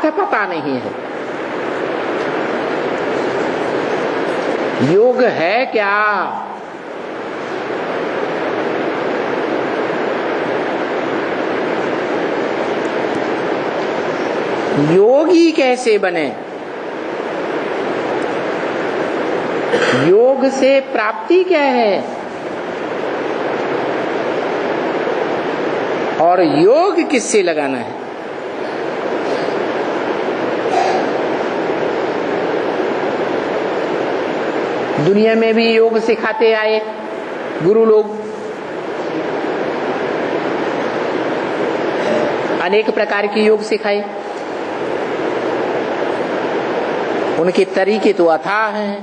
अर्थ पता नहीं है। योग है क्या? योगी कैसे बने? योग से प्राप्ति क्या है? और योग किससे लगाना है? दुनिया में भी योग सिखाते आए गुरु लोग, अनेक प्रकार के योग सिखाए। उनके तरीके तो अथाह हैं।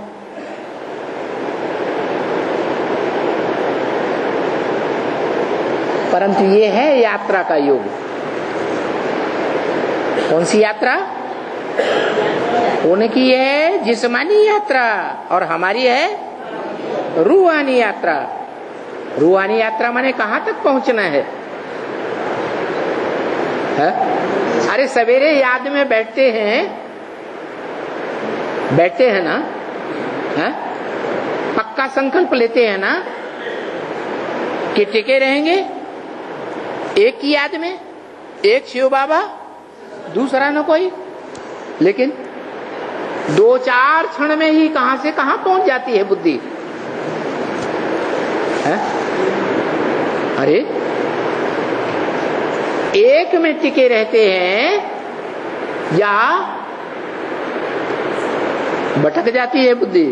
परंतु ये है यात्रा का योग। कौन सी यात्रा? उनकी है जिस्मानी यात्रा और हमारी है रूहानी यात्रा। रूहानी यात्रा माने कहां तक पहुंचना है? अरे सवेरे याद में बैठते हैं ना, है? पक्का संकल्प लेते हैं ना कि टिके रहेंगे एक की याद में, एक शिव बाबा, दूसरा न कोई। लेकिन 2-4 क्षण में ही कहां से कहां पहुंच जाती है बुद्धि, है? अरे एक में टिके रहते हैं या भटक जाती है बुद्धि?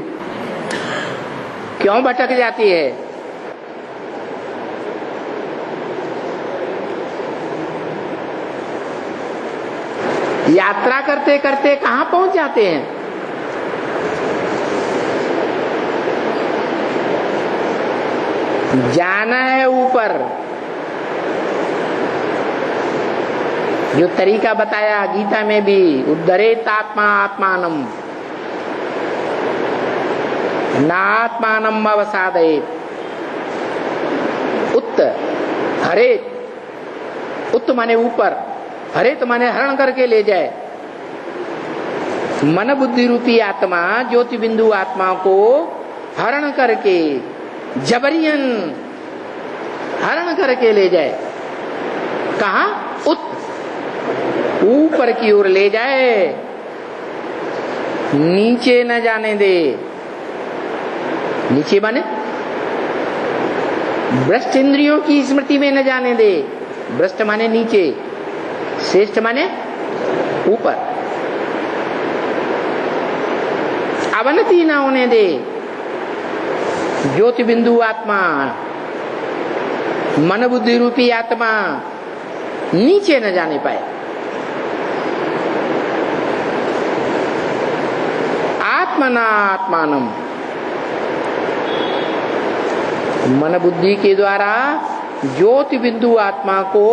क्यों भटक जाती है? यात्रा करते करते कहां पहुंच जाते हैं? जाना है ऊपर। जो तरीका बताया गीता में भी, उद्धरेत आत्मा आत्मानम नात्मानम अवसादयेत। उत्त हरेत, उत्त माने ऊपर, हरेत माने हरण करके ले जाए। मन बुद्धि रूपी आत्मा, ज्योति बिंदु आत्मा को हरण करके, जबरियन हरण करके ले जाए। कहा? उत्त, ऊपर की ओर ले जाए, नीचे न जाने दे। नीचे माने भ्रष्ट इंद्रियों की स्मृति में न जाने दे। भ्रष्ट माने नीचे, श्रेष्ठ माने ऊपर। अवनति न होने दे। ज्योति बिंदु आत्मा, मन बुद्धि रूपी आत्मा नीचे न जाने पाए। आत्मना आत्मानम, मन बुद्धि के द्वारा ज्योति बिंदु आत्मा को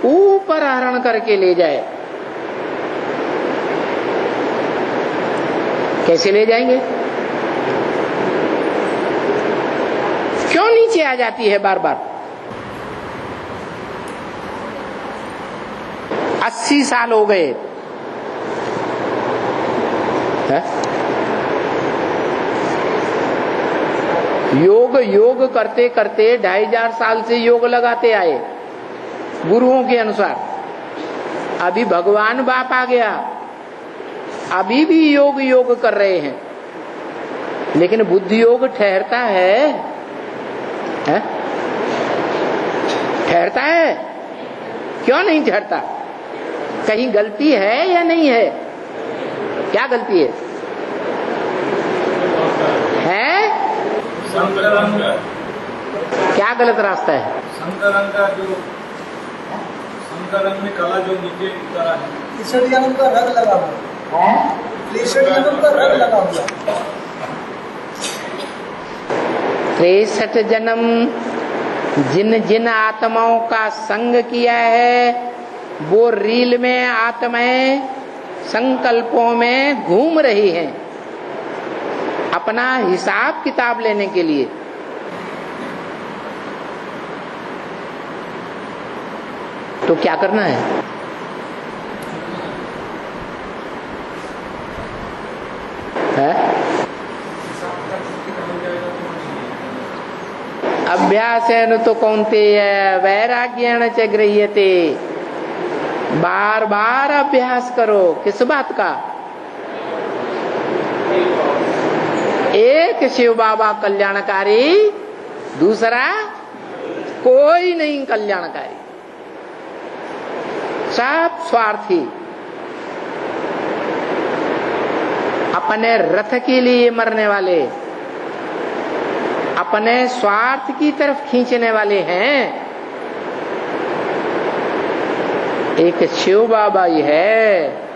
ऊपर हरण करके ले जाए। कैसे ले जाएंगे? क्यों नीचे आ जाती है बार बार? 80 साल हो गए, है? योग करते करते 2500 साल से योग लगाते आए गुरुओं के अनुसार। अभी भगवान बाप आ गया, अभी भी योग कर रहे हैं, लेकिन बुद्धि योग ठहरता है? ठहरता है? क्यों नहीं ठहरता? कहीं गलती है या नहीं है? क्या गलती है? क्या गलत रास्ता है? संकलन का जो संकलन में कला जो नीचे करा है, ईश्वरीयम का रंग लगा हुआ है। ईश्वरीयम का रंग लगा हुआ है। 63 जन्म जिन जिन आत्माओं का संग किया है, वो रील में आत्माएं संकल्पों में घूम रही हैं अपना हिसाब किताब लेने के लिए। तो क्या करना है? अभ्यासेन तो कौन्तेय वैराग्येण च गृह्यते। बार बार अभ्यास करो। किस बात का? एक शिव बाबा कल्याणकारी, दूसरा कोई नहीं कल्याणकारी, सब स्वार्थी। अपने रथ के लिए मरने वाले, अपने स्वार्थ की तरफ खींचने वाले हैं। एक शिव बाबा ही है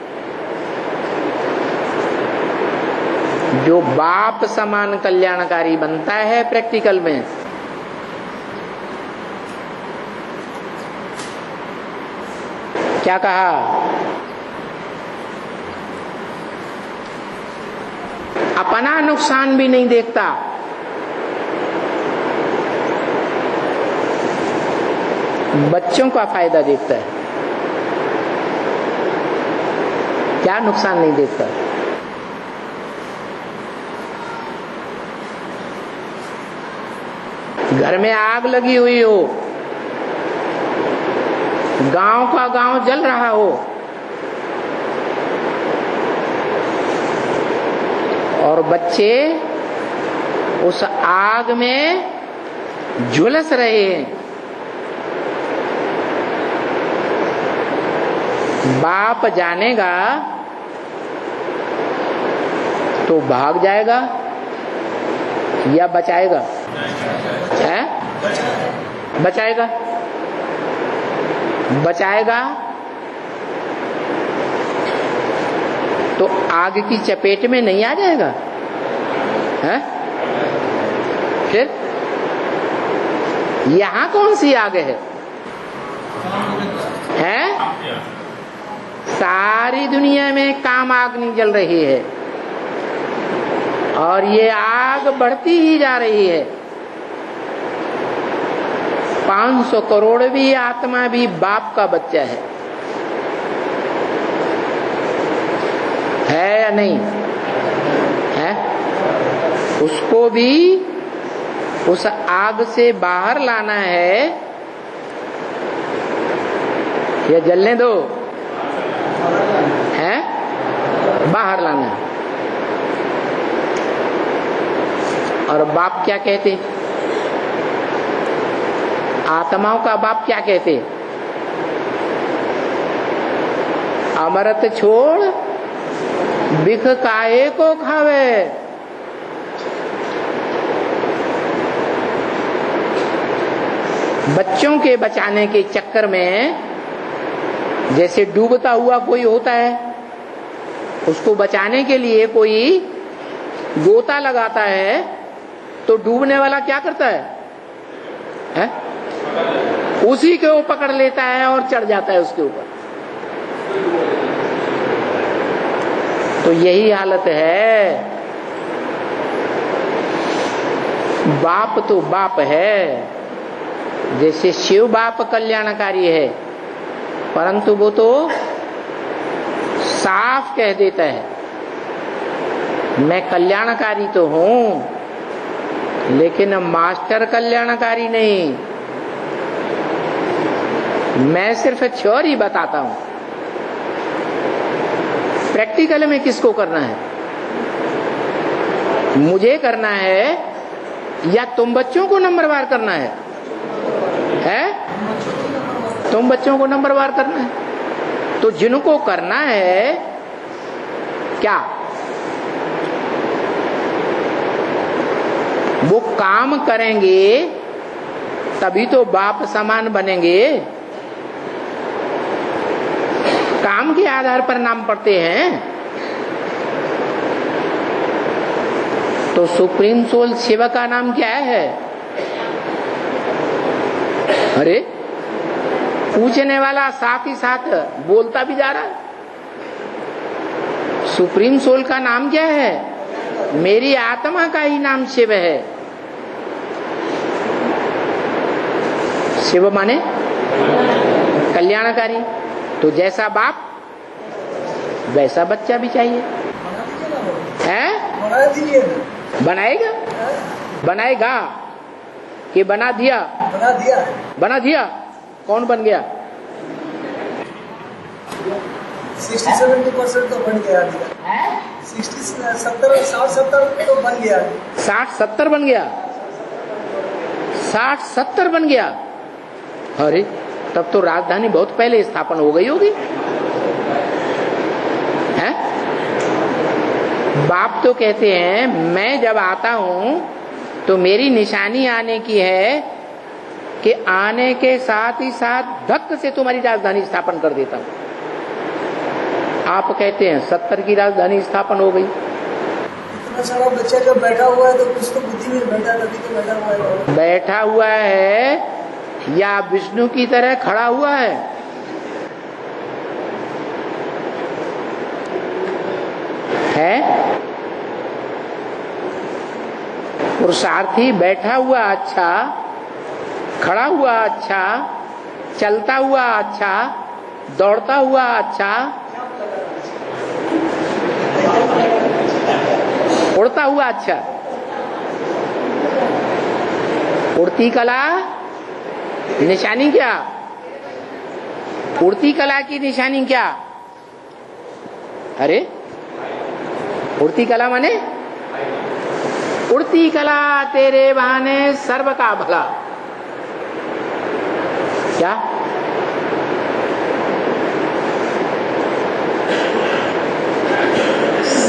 जो बाप समान कल्याणकारी बनता है प्रैक्टिकल में। क्या कहा? अपना नुकसान भी नहीं देखता, बच्चों का फायदा देखता है। क्या नुकसान नहीं देखता? घर में आग लगी हुई हो, गांव का गांव जल रहा हो, और बच्चे उस आग में झुलस रहे हैं, बाप जानेगा तो भाग जाएगा या बचाएगा? है? बचाएगा। बचाएगा तो आग की चपेट में नहीं आ जाएगा? है? फिर यहां कौन सी आग है? हैं? सारी दुनिया में काम अग्नि जल रही है और ये आग बढ़ती ही जा रही है। 500 करोड़ भी आत्मा भी बाप का बच्चा है या नहीं है? उसको भी उस आग से बाहर लाना है या जलने दो? है? बाहर लाना है। और बाप क्या कहते? आत्माओं का बाप क्या कहते? अमृत छोड़ बिख काहे को खावे। बच्चों के बचाने के चक्कर में जैसे डूबता हुआ कोई होता है, उसको बचाने के लिए कोई गोता लगाता है, तो डूबने वाला क्या करता है? उसी को पकड़ लेता है और चढ़ जाता है उसके ऊपर। तो यही हालत है। बाप तो बाप है, जैसे शिव बाप कल्याणकारी है, परंतु वो तो साफ कह देता है मैं कल्याणकारी तो हूं, लेकिन मास्टर कल्याणकारी नहीं, मैं सिर्फ थ्योरी बताता हूं। प्रैक्टिकल में किसको करना है? मुझे करना है या तुम बच्चों को नंबरवार करना है? तुम बच्चों को नंबरवार करना है। तो जिनको करना है क्या, वो काम करेंगे तभी तो बाप समान बनेंगे। काम के आधार पर नाम पढ़ते हैं। तो सुप्रीम सोल शिव का नाम क्या है? अरे पूछने वाला साथ ही साथ बोलता भी जा रहा है। सुप्रीम सोल का नाम क्या है? मेरी आत्मा का ही नाम शिव है। शिव माने कल्याणकारी। तो जैसा बाप वैसा बच्चा भी चाहिए। है? बनाएगा, बनाएगा। कि बना दिया? बना दिया है। बना दिया। कौन बन गया? 60-70% तो बन गया दिया। 60-70 तो बन गया। 60-70 बन गया। 60-70 बन गया। अरे तब तो राजधानी बहुत पहले स्थापन हो गई होगी। हैं? बाप तो कहते हैं मैं जब आता हूं तो मेरी निशानी आने की है कि आने के साथ ही साथ धक्क से तुम्हारी राजधानी स्थापन कर देता हूं। आप कहते हैं 70 की राजधानी स्थापन हो गई। इतना सारा बच्चा जब बैठा हुआ है तो कुछ तो बुद्धि में बैठा, तभी तो बैठा हुआ है। बैठा हुआ है या विष्णु की तरह खड़ा हुआ है? पुरुषार्थी बैठा हुआ अच्छा, खड़ा हुआ अच्छा, चलता हुआ अच्छा, दौड़ता हुआ अच्छा, उड़ता हुआ अच्छा। उड़ती कला निशानी क्या? उड़ती कला की निशानी क्या? अरे उड़ती कला माने उड़ती कला तेरे बहाने सर्व का भला। क्या?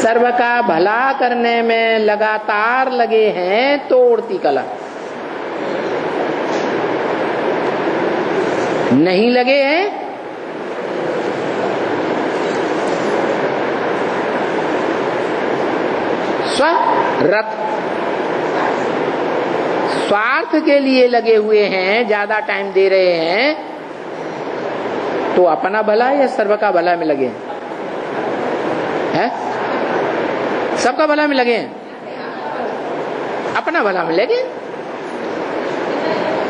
सर्व का भला करने में लगातार लगे हैं तो उड़ती कला। नहीं लगे हैं स्वरथ, स्वार्थ के लिए लगे हुए हैं, ज्यादा टाइम दे रहे हैं, तो अपना भला या सर्व का भला में लगे हैं? सबका भला में लगे हैं, अपना भला में लगे।